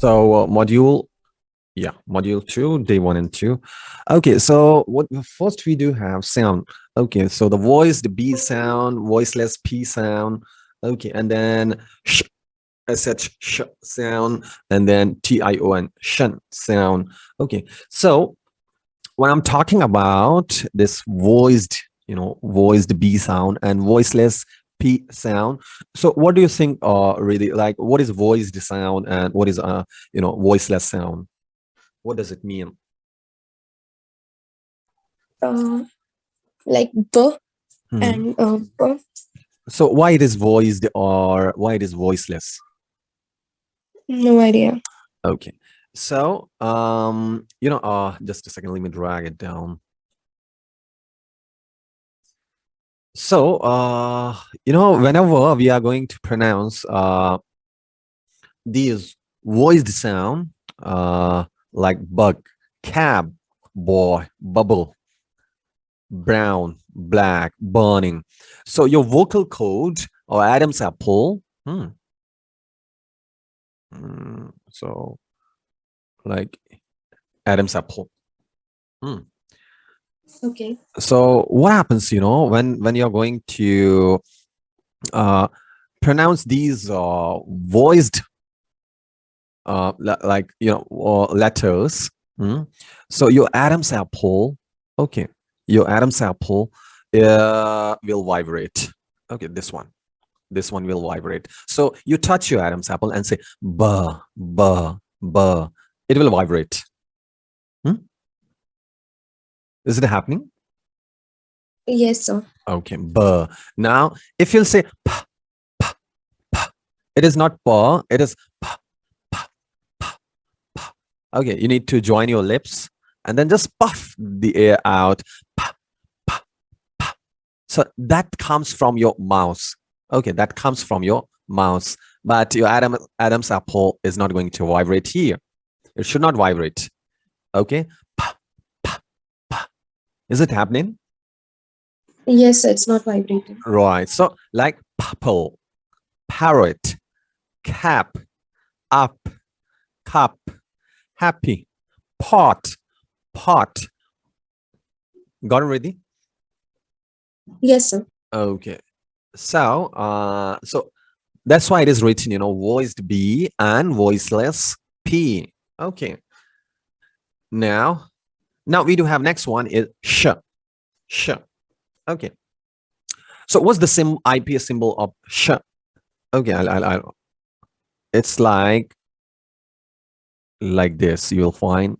So module 2, day 1 and 2. Okay, so what first we do have sound. Okay, so the voiced B sound, voiceless P sound. Okay, and then sh sound, and then tion shun sound. Okay, so when I'm talking about this voiced, voiced B sound and voiceless P sound. So what do you think really, like, what is voiced sound and what is voiceless sound? What does it mean? Uh, like the Mhm. and p. So why it is voiced or why it is voiceless? No idea. Okay. So just a second, let me drag it down. So whenever we are going to pronounce these voiced sound, like bug, cab, boy, bubble, brown, black, burning. So your vocal cord or Adam's apple. So like Adam's apple. Okay. So what happens, when you're going to pronounce these voiced letters? So your Adam's apple, okay, your Adam's apple will vibrate. Okay, this one will vibrate. So you touch your Adam's apple and say ba ba ba, it will vibrate. Is it happening? Yes, sir. Okay, ba. Now if you'll say pa pa pa, it is not pa, it is pa pa pa pa. Okay, you need to join your lips and then just puff the air out. Pa pa pa. So that comes from your mouth. Okay, that comes from your mouth. But your Adam's apple is not going to vibrate here. It should not vibrate. Okay. Pa, pa, pa. Is it happening? Yes, sir, it's not vibrating. Right. So like purple, parrot, cap, up, cup, happy, pot, pot. Got it ready? Yes, sir. Okay. So so that's why it is written, voiced B and voiceless P. Okay. Now we do have next one is sh. Sh. Okay. So what's the IPS symbol of sh? Okay, I'll it's like this. You'll find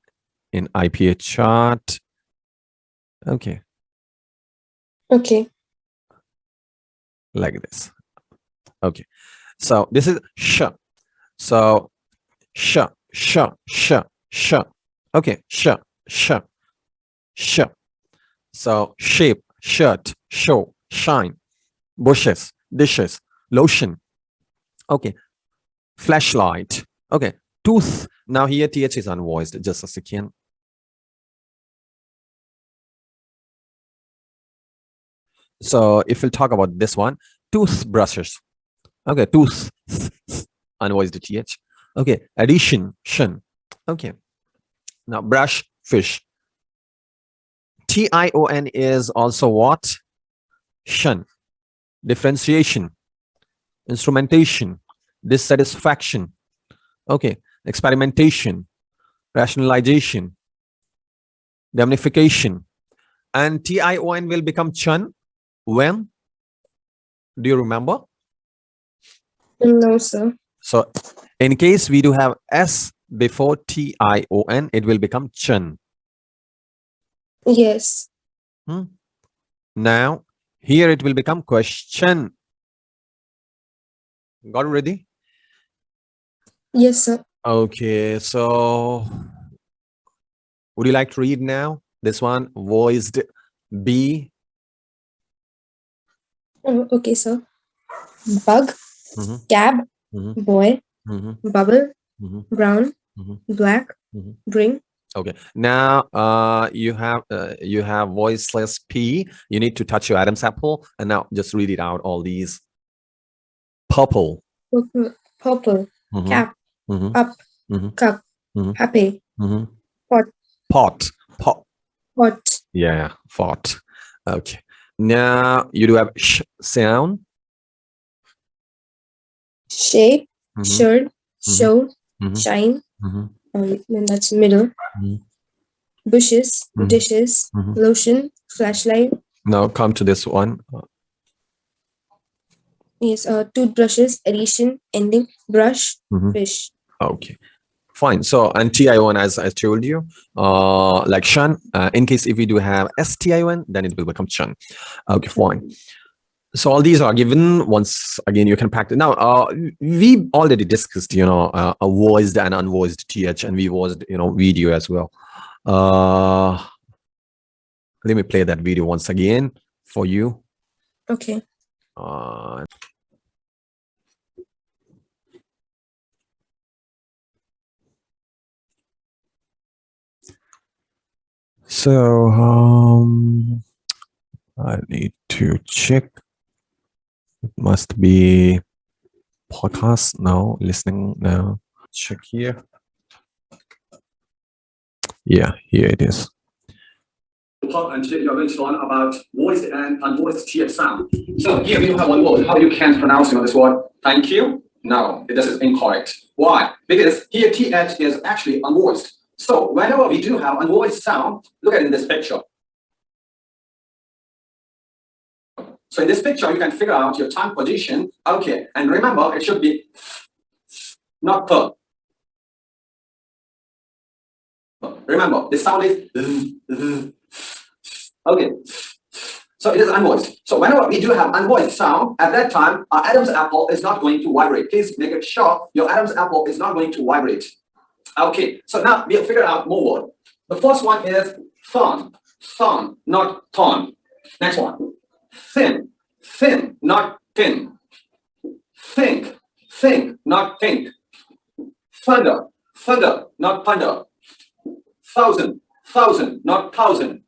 in IPA chart. Okay. Okay. Like this. Okay. So this is sh. So sh, sh, sh, sh. Okay. Sh, sh, sh. So shape, shirt, show, shine, bushes, dishes, lotion. Okay. Flashlight. Okay. Tooth. Now here TH is unvoiced. Just a second. So if we'll talk about this one, toothbrushes. Okay, tooth, unvoiced TH. Okay, addition, shin. Okay. Now brush, fish. TION is also what? Shun. Differentiation, instrumentation, dissatisfaction. Okay, experimentation, rationalization, damnification. And TION will become chun when? Do you remember? No, sir. So in case we do have S before TION, it will become chun. Yes. Now here it will become question. Got it ready? Yes, sir. Okay, so would you like to read now? This one, voiced B. Okay, sir. Bug, cab, boy, bubble, brown, black, bring. Okay. Now you have voiceless P. You need to touch your Adam's apple, and now just read it out. All these. Purple. Purple, cap, up, cup, happy, pot, Pot. pot, Yeah, pot. Okay. Now you do have sh sound. shape, shirt, show, Mhm. shine, Mhm. then that's middle, bushes, dishes, lotion, flashlight, Now come to this one. yes, toothbrushes, addition, ending, brush, fish. Okay. Fine. So and TION, as I told you, like Shan. In case if we do have STION, then it will become Chan. Okay, fine. So all these are given. Once again, you can practice. Now, we already discussed, a voiced and unvoiced TH, and we voiced, video as well. Let me play that video once again for you. Okay. So I need to check. It must be podcast now, listening now. Check here. Yeah, here it is. And today we are going to learn about voiced and unvoiced TH sound. So here we have one word. How you can pronounce this word? Thank you. No, this is incorrect. Why? Because here TH is actually unvoiced. So whenever we do have unvoiced sound, look at it in this picture. So in this picture, you can figure out your tongue position. Okay, and remember, it should be not per. Remember, the sound is okay. So it is unvoiced. So whenever we do have unvoiced sound, at that time, our Adam's apple is not going to vibrate. Please make it sure your Adam's apple is not going to vibrate. Okay, so now we'll figure out more words. The first one is thorn, not thorn. Next one, thin, not thin. Think, not think. Thunder, not thunder. Thousand, not thousand.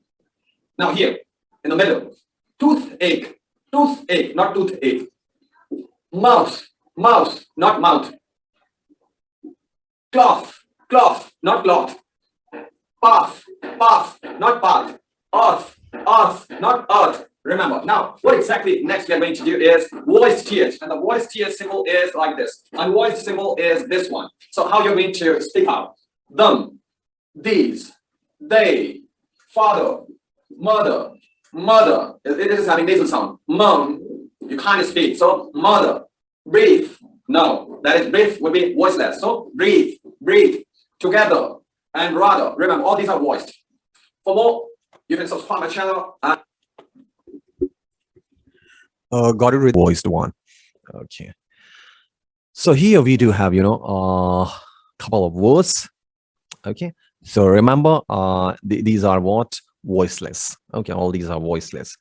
Now here, in the middle, toothache, not toothache. Mouse, not mouth. Cloth, not cloth. Path, not path. Earth, not earth. Remember, now what exactly next we are going to do is voiced TH, and the voiced TH symbol is like this. Unvoiced symbol is this one. So how you're going to speak out? Them, these, they, father, mother. It is having nasal sound. Mom, you can't speak. So mother, breathe. No, that is breathe will be voiceless. So breathe, together, and rather. Remember, all these are voiced. For more, you can subscribe my channel. Got it with voiced one. Okay. So here we do have, couple of words. Okay. So remember, these are what? Voiceless. Okay. All these are voiceless.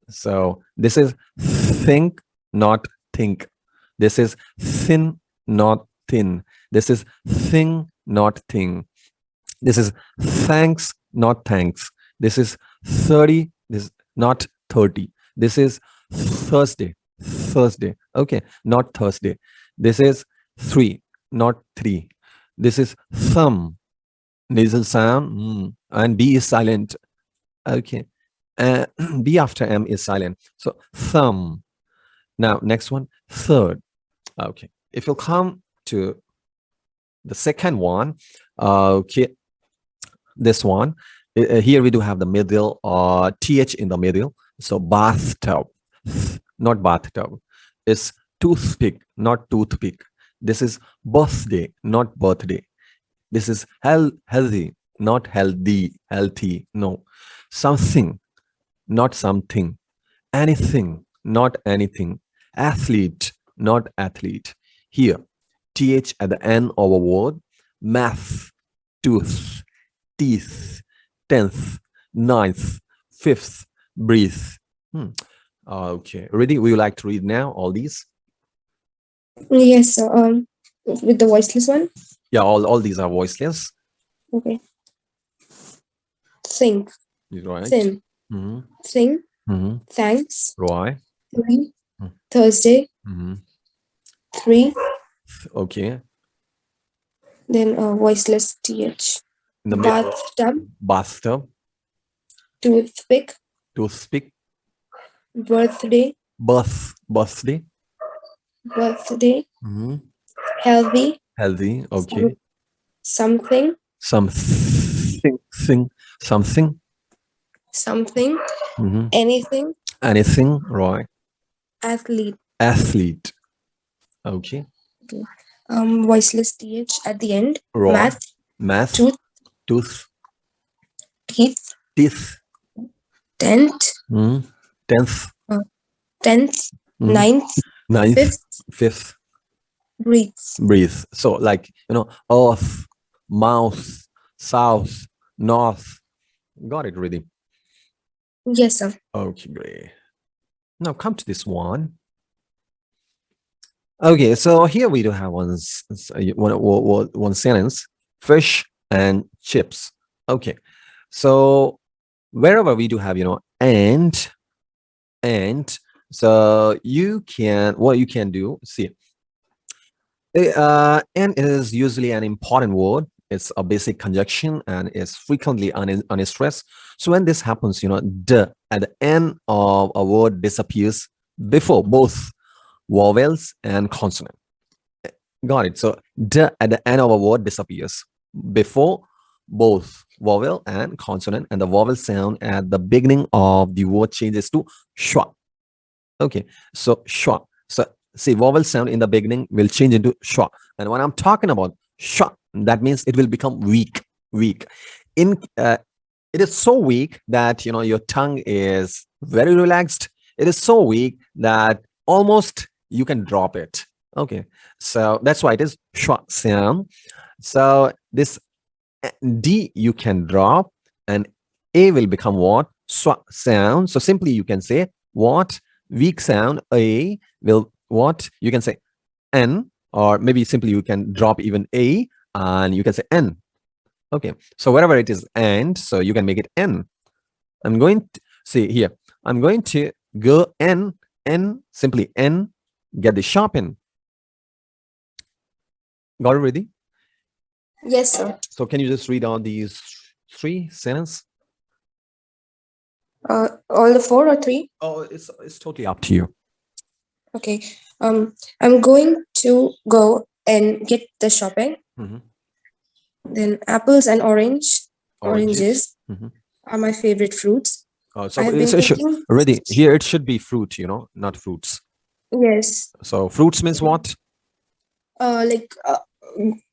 So this is think, not think. This is thin, not thin. This is thing, not thing. This is thanks, not thanks. This is 30, this is not 30. This is Thursday. Okay, not Thursday. This is 3, not 3. This is thumb, nasal sound, and B is silent. Okay, B after M is silent. So thumb. Now, next one, third. Okay, if you come to the second one, okay, this one, here we do have the middle, TH in the middle. So bathtub, not bathtub. It's toothpick, not toothpick. This is birthday, not birthday. This is healthy, not healthy, no. Something, not something. Anything, not anything. Athlete, not athlete. Here, TH at the end of a word. Math, tooth, teeth, 10th, 9th, 5th, breathe. Okay, ready? Would you like to read now all these? Yes, so with the voiceless one? Yeah, all these are voiceless. Okay. Think. Right. Thin. Thing. Thanks. Right. 3. Thursday. 3. Okay. Then voiceless th. In the middle. Bathtub, Bathtub. toothpick, Toothpick. birthday, Birthday. birthday, Mhm. healthy, Healthy. Okay. something, Something. Something. something, Mhm. anything, Anything. Right. athlete. Athlete. Okay. Voiceless th at the end. Right. Math, Math. tooth, Tooth. teeth, Teeth. tent, Mhm. Tenth. 10th, Mhm. 9th, Ninth. 5th, Fifth. breathe. Breathe. So like, earth, mouth, south, north. Got it, really. Yes, sir. Okay, great. Now come to this one. Okay, so here we do have one sentence: fish and chips. Okay, so wherever we do have and, so what you can do, see, and is usually an important word. It's a basic conjunction and is frequently unstressed. So when this happens, the at the end of a word disappears before both vowels and consonant. Got it. So the at the end of a word disappears before both vowel and consonant, and the vowel sound at the beginning of the word changes to schwa. Okay, so schwa. So see, vowel sound in the beginning will change into schwa, and when I'm talking about schwa, that means it will become weak. In it is so weak that your tongue is very relaxed. It is so weak that almost you can drop it. Okay, so that's why it is schwa sound. So this D you can drop, and A will become what? Swa sound. So simply you can say what? Weak sound A will what? You can say N, or maybe simply you can drop even A and you can say N. Okay, so wherever it is and, so you can make it N. I'm going to see here. I'm going to go N, simply N, get the sharp N. Got it ready? Yes, sir. So can you just read out these three sentences? All the 4 or 3? Oh, it's totally up to you. Okay. I'm going to go and get the shopping. Mhm. Then apples and oranges Oranges. Mhm. are my favorite fruits. Oh, so I have been it should thinking. already here. It should be fruit, not fruits. Yes. So fruits means what? Like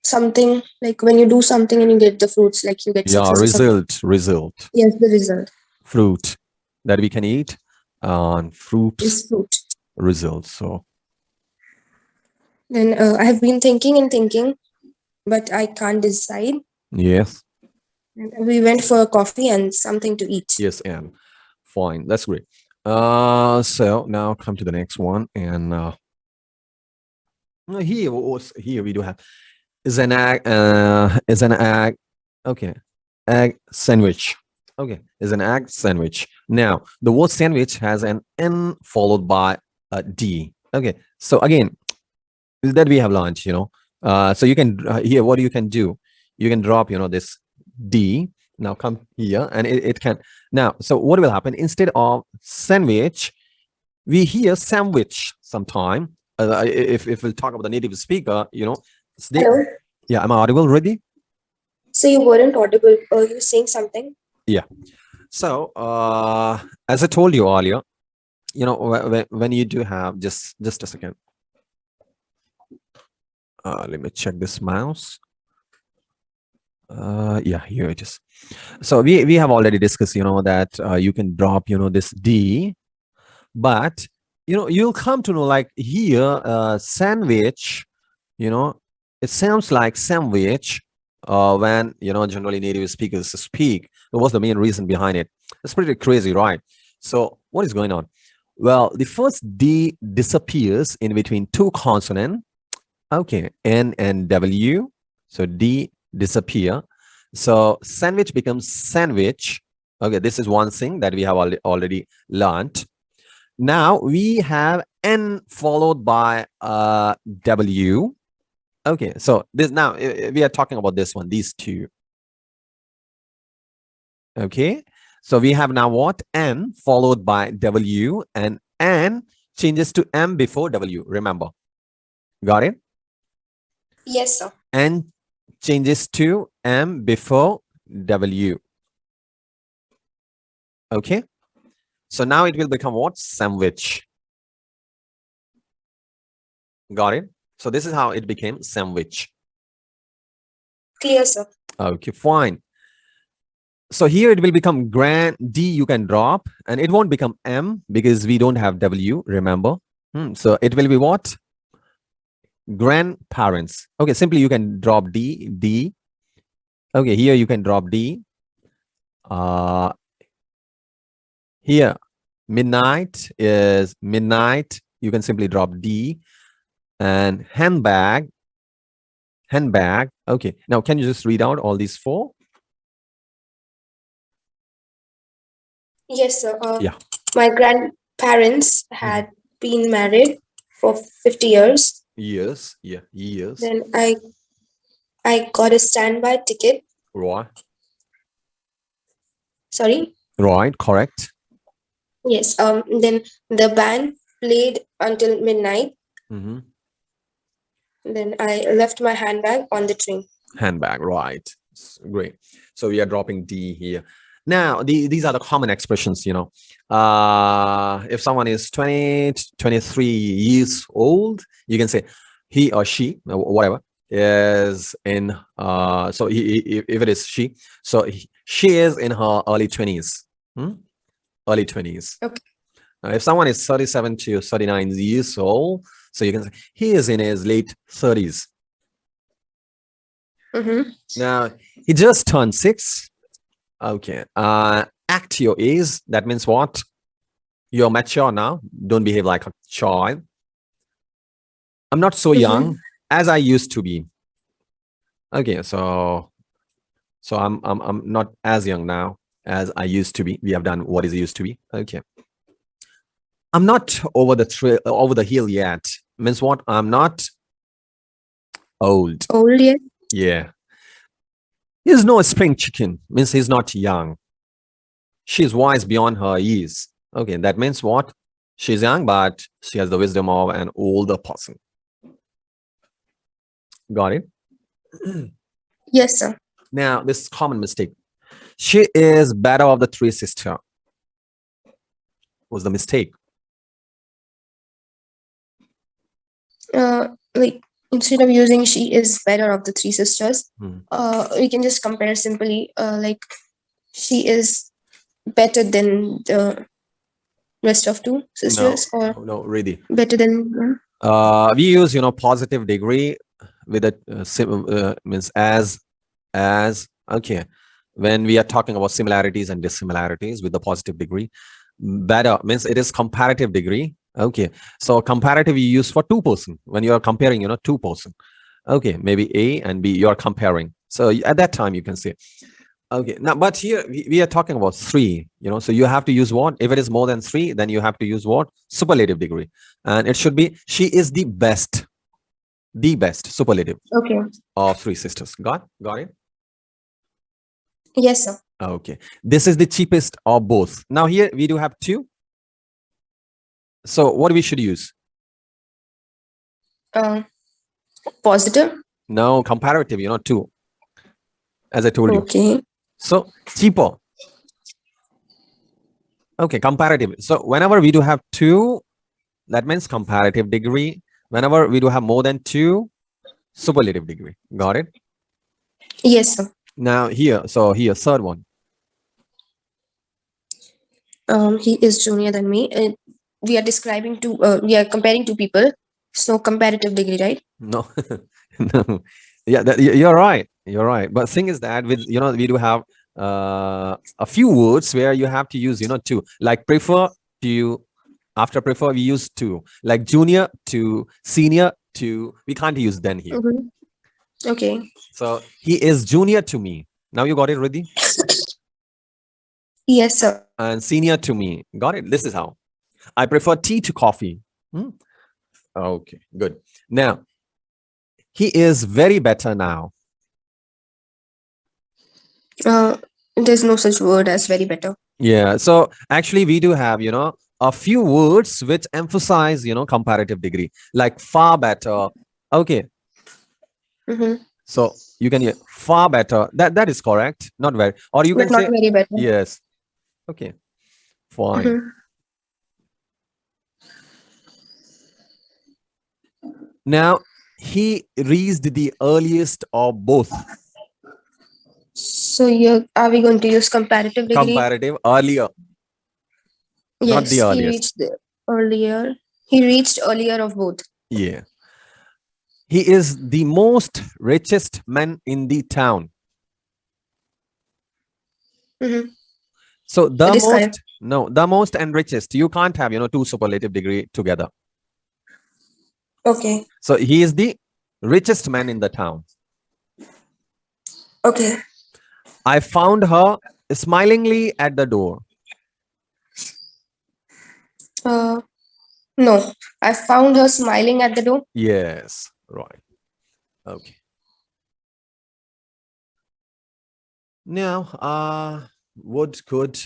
something like when you do something and you get the fruits, like you get Yeah, success. result. Yes, the result Fruit that we can eat, and fruits is fruit. result. So Then I have been thinking, but I can't decide. yes, And we went for a coffee and something to eat. yes, and fine. That's great. So now come to the next one, and here we do have is an egg. Okay, egg sandwich. Okay, is an egg sandwich. Now the word sandwich has an N followed by a D. Okay, so again that we have learned, so you can here what you can do, you can drop this D. Now come here, and it can now. So what will happen instead of sandwich? We hear sandwich sometime. If we'll talk about the native speaker, Hello. yeah, am I audible already? So you weren't audible. You were saying something? Yeah. So as I told you earlier, when you do have just a second. Let me check this mouse. Yeah, here it is. So we have already discussed, that you can drop, this D, but you'll come to know like here, sandwich, it sounds like sandwich when generally native speakers speak. What's the main reason behind it? It's pretty crazy, right? So what is going on? Well, the first D disappears in between two consonants. Okay, N and W. So D disappear. So sandwich becomes sandwich. Okay, this is one thing that we have already learned. Now we have N followed by W. Okay, so this now we are talking about this one, these two. Okay, so we have now what? N followed by W, and N changes to M before W. Remember, got it? Yes, sir. N changes to M before W. Okay, so now it will become what? Sandwich. Got it? So this is how it became sandwich. Clear, sir. Okay, fine. So here it will become grand. D you can drop, and it won't become M because we don't have W, remember? So it will be what? Grandparents. Okay, simply you can drop D. Okay, here you can drop D. Here, midnight is midnight. You can simply drop D. And handbag. Okay, now can you just read out all these four? Yes, sir. Yeah. My grandparents had been married for 50 years. Years. Yeah, years. Then I got a standby ticket. Right. Sorry. Right, correct. Yes. Then the band played until midnight. Mm-hmm. Then I left my handbag on the train. Handbag, right. Great. So we are dropping D here. Now, these are the common expressions, you know. If someone is 20, 23 years old, you can say he or she, whatever, is in, so if it is she, so she is in her early 20s. Early 20s. Okay. If someone is 37 to 39 years old, so you can say he is in his late 30s. Now, he just turned 6. Okay. Act your age. That means what? You're mature now. Don't behave like a child. I'm not so young as I used to be. Okay, so I'm not as young now as I used to be. We have done what is used to be. Okay. I'm not over the hill yet. Means what? I'm not old. Old yet? Yeah. He's no spring chicken. Means he's not young. She's wise beyond her years. Okay, that means what? She's young, but she has the wisdom of an older person. Got it? Yes, sir. Now, this is common mistake. She is better of the 3 sisters. Was the mistake? Like instead of using she is better of the 3 sisters, we can just compare simply, like she is better than the rest of 2 sisters, or no, really. better than. We use, positive degree with a means as. Okay, when we are talking about similarities and dissimilarities with the positive degree, better means it is comparative degree. Okay, so comparative you use for 2 person when you are comparing 2 person. Okay, maybe A and B you are comparing, so at that time you can say. Okay, now but here we are talking about 3, so you have to use what? If it is more than 3, then you have to use what? Superlative degree, and it should be she is the best superlative of 3 sisters. Got it? Yes, sir. Okay, this is the cheapest of both. Now here we do have 2. So what we should use? Positive. No, comparative, 2, as I told you. Okay. So cheaper. Okay, comparative. So whenever we do have 2, that means comparative degree. Whenever we do have more than 2, superlative degree. Got it? Yes, sir. Now here, third one. He is junior than me. We are describing we are comparing 2 people. So comparative degree, right? No, no. Yeah, you're right. You're right. But thing is that with we do have a few words where you have to use 2. Like prefer to, after prefer we use 2. Like junior to senior to, we can't use then here. Okay. So he is junior to me. Now you got it, Riddhi? Yes, sir. And senior to me. Got it? This is how. I prefer tea to coffee. Okay, good. Now, he is very better now. There's no such word as very better. Yeah, so actually we do have, a few words which emphasize, comparative degree, like far better. Okay, so you can hear far better. That is correct, not very. Or you But can not say very better. yes. Okay, fine. Now he reached the earliest of both. So are we going to use comparative degree? Comparative earlier. Not Yes, the he earliest. reached earlier. He reached earlier of both. Yeah. He is the most richest man in the town. So the This kind. most, no, the most and richest. You can't have, two superlative degree together. Okay. So he is the richest man in the town. Okay. I found her smilingly at the door. No, I found her smiling at the door. Yes, right. Okay. Now, would, could,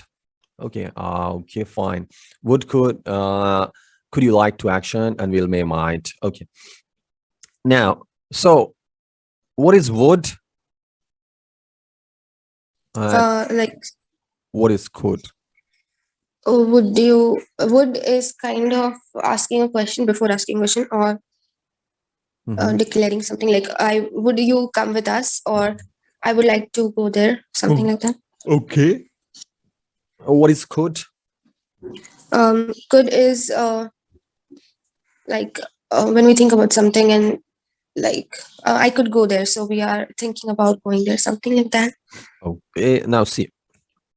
okay, okay, fine. Would, could you like to action, and will, may, might. Okay. Now, so what is would? Like, what is could? Would is kind of asking a question before asking a question, or declaring something like, would you come with us, or I would like to go there, something like that. Okay. What is could? Could is like when we think about something and like I could go there, so we are thinking about going there, something like that. Okay. Now see,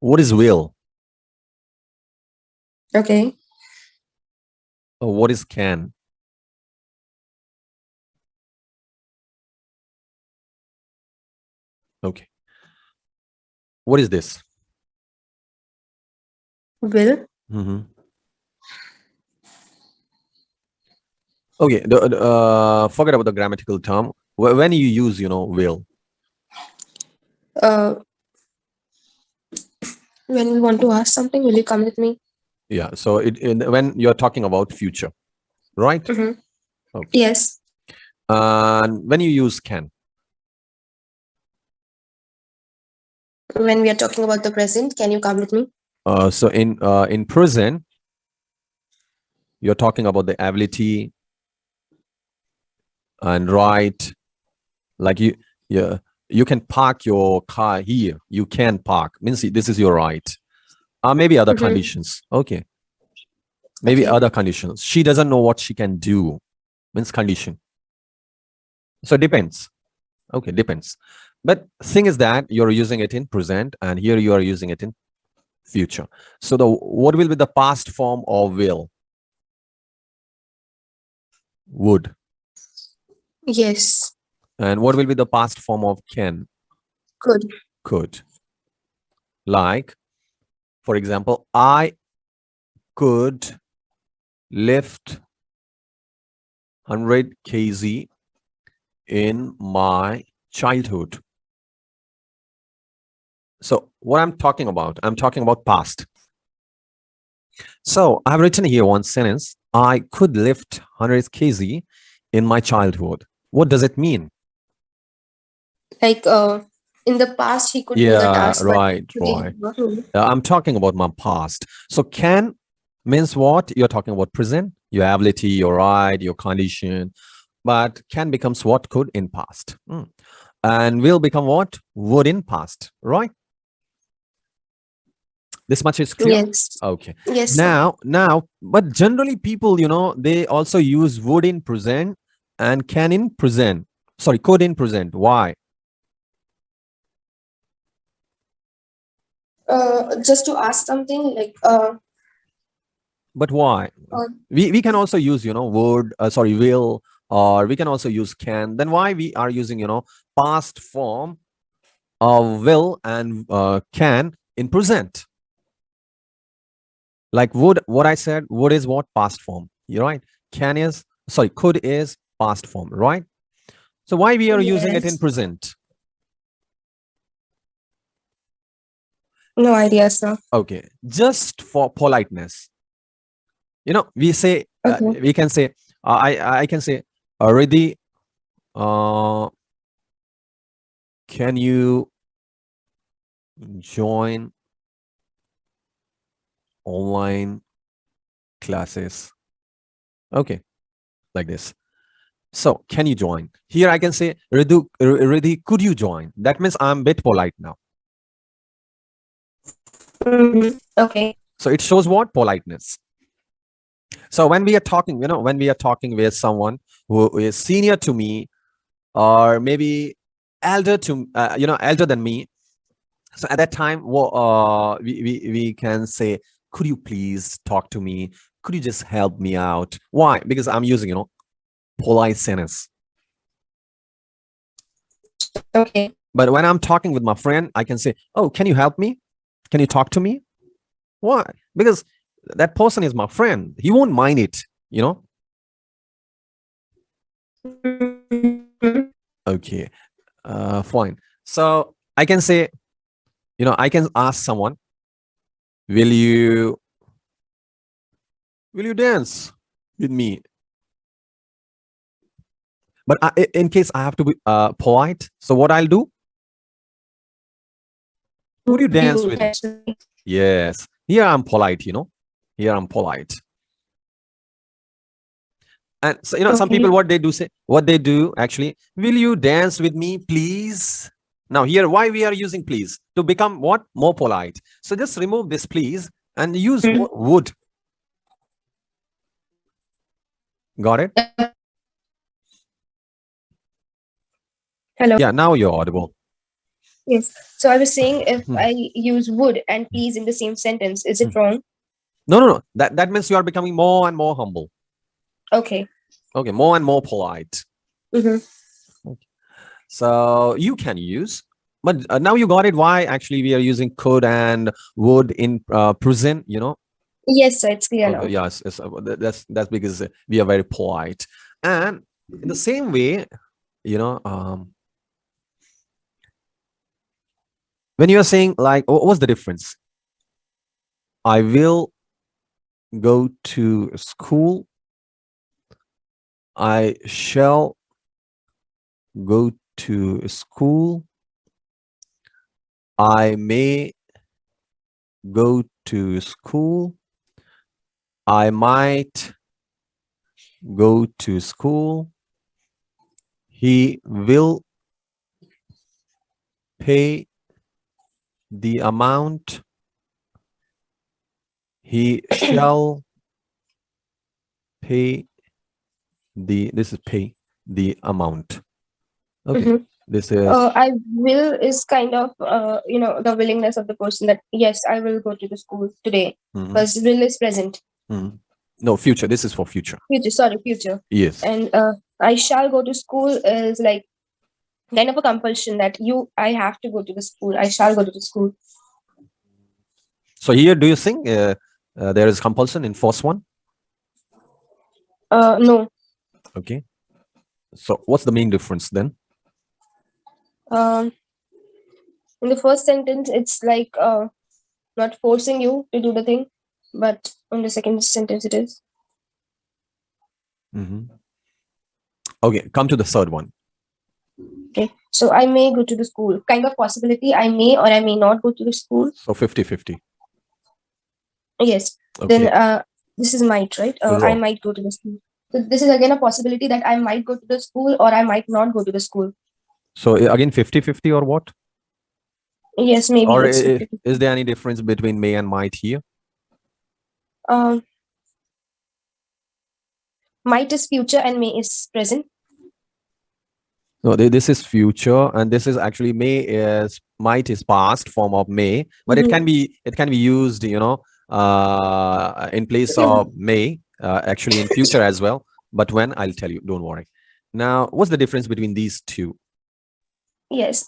what is will? Okay. What is can? Okay. What is this? Will. Okay. Forget about the grammatical term. When you use, will. When we want to ask something, will you come with me? Yeah. So when you're talking about future, right? Okay. Yes. And when you use can? When we are talking about the present, can you come with me? So in present, you're talking about the ability and right, like you can park your car here. You can park, means this is your right. Maybe other conditions. Okay. Maybe other conditions. She doesn't know what she can do, means condition. So it depends. Okay, depends. But thing is that you're using it in present, and here you are using it in future. So what will be the past form of will? Would. Yes. And what will be the past form of can? Could. Could. Like, for example, I could lift 100 kg in my childhood. So what I'm talking about past. So I've written here one sentence. I could lift 100 kg in my childhood. What does it mean? Like in the past, he could do the task. Right. I'm talking about my past. So can means what? You're talking about present, your ability, your right, your condition. But can becomes what? Could in past. And will become what? Would in past, right? This much is clear? Yes. Okay. Yes. Now, but generally people, they also use would in present and can in present. Sorry, could in present. Why? Just to ask something like but why? We can also use, would, will, or we can also use can. Then why we are using, past form of will and can in present? Like would, what I said, would is what? Past form. You're right. Can is, sorry, could is past form, right? So why we are using it in Yes. present? No idea, sir. Okay, just for politeness. We say, Okay. we can say, I can say, Riddhi, can you join online classes? Okay, like this. So can you join? Here I can say, Riddhi, could you join? That means I'm a bit polite now. Okay. So it shows what? Politeness. So when we are talking, when we are talking with someone who is senior to me, or maybe elder to, elder than me, so at that time, we can say, could you please talk to me? Could you just help me out? Why? Because I'm using, polite sentence. Okay. But when I'm talking with my friend, I can say, oh, can you help me? Can you talk to me? Why? Because that person is my friend. He won't mind it, Okay, fine. So I can say, I can ask someone, will you dance with me? But in case I have to be polite, so what I'll do? Would you dance with me? Yes. Here I'm polite, Here I'm polite. And so, some people, what they do actually, will you dance with me, please? Now here, why we are using please? To become what? More polite. So just remove this please and use would. Got it? Hello. Yeah, now you're audible. Yes. So I was saying, if I use would and please in the same sentence, is it wrong? No. That means you are becoming more and more humble. Okay. Okay, more and more polite. Okay. So you can use, but now you got it. Why actually we are using could and would in present, Yes, sir, it's clear now. Yes, that's because we are very polite. And in the same way, when you are saying, like, what's the difference? I will go to school. I shall go to school. I may go to school. I might go to school. He will pay the amount. He shall pay this is pay the amount. Okay. This is I will is kind of the willingness of the person that yes, I will go to the school today, because will is present. No, future. This is for future. Future. Yes. And I shall go to school is like kind of a compulsion that I have to go to the school. I shall go to the school. So here, do you think there is compulsion in first one? No. Okay. So what's the main difference then? In the first sentence, it's like not forcing you to do the thing, but in the second sentence, it is. Okay, come to the third one. Okay, so I may go to the school. Kind of possibility, I may or I may not go to the school. So 50-50. Yes. Okay. Then this is might, right? I might go to the school. So this is again a possibility that I might go to the school or I might not go to the school. So again, 50-50 or what? Yes, maybe. Or is there any difference between may and might here? Might is future and may is present. No, this is future, and this is actually might is past form of may, but it can be used, in place of may, actually in future as well. But when, I'll tell you, don't worry. Now, what's the difference between these two? Yes,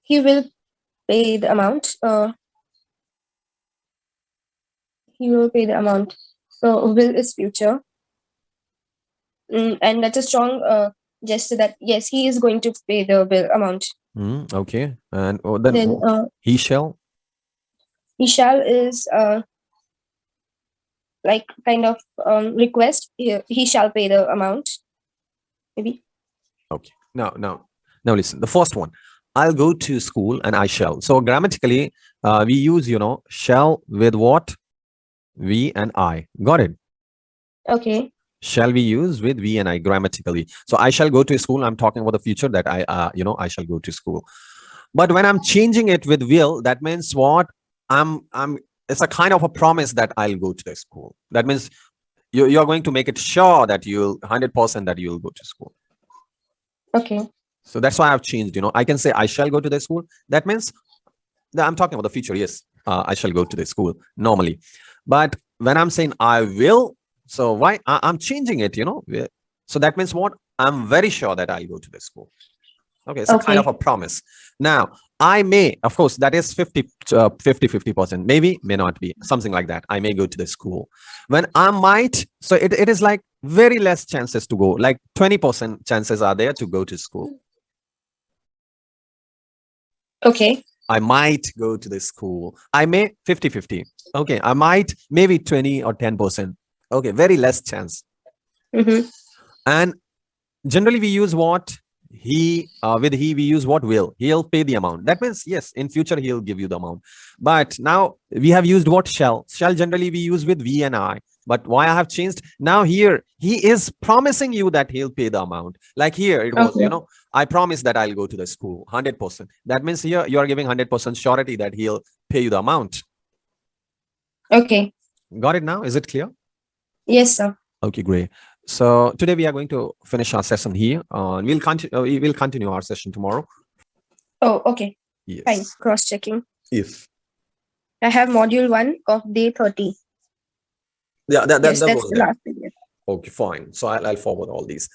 he will pay the amount. He will pay the amount. So will is future. And that's a strong just that yes, he is going to pay the bill amount. Okay. And then Then he shall. he shall is like kind of request. He shall pay the amount. Maybe. Okay. Now listen. The first one. I'll go to school and I shall. So grammatically, we use, shall with what? We and I. Got it? Okay. Shall we use with we and I grammatically. So I shall go to school. I'm talking about the future that I shall go to school. But when I'm changing it with will, that means what? It's a kind of a promise that I'll go to the school. That means you're going to make it sure that you'll 100% that you'll go to school. Okay. So that's why I've changed. I can say I shall go to the school. That means that I'm talking about the future. Yes, I shall go to the school normally. But when I'm saying I will, so why I'm changing it, So that means what? I'm very sure that I'll go to the school. Okay, it's a kind of a promise. Now, I may, of course, that is 50%, maybe, may not be, something like that. I may go to the school. When I might, so it is like very less chances to go, like 20% chances are there to go to school. Okay. I might go to the school. I may 50-50. Okay, I might maybe 20 or 10%. Okay, very less chance. And generally we use what? With he we use what? Will. He'll pay the amount. That means yes, in future he'll give you the amount. But now we have used what? Shall generally we use with we and I. But why I have changed now? Here he is promising you that he'll pay the amount. Like here it was, I promise that I'll go to the school 100%. That means here you are giving 100% surety that he'll pay you the amount. Okay. Got it now? Is it clear? Yes, sir. Okay, great. So today we are going to finish our session here. We'll continue our session tomorrow. Oh, okay. Yes. Fine. Cross-checking. If I have module 1 of day 30. Yeah, Yes, that's the last video. Okay, fine. So I'll forward all these.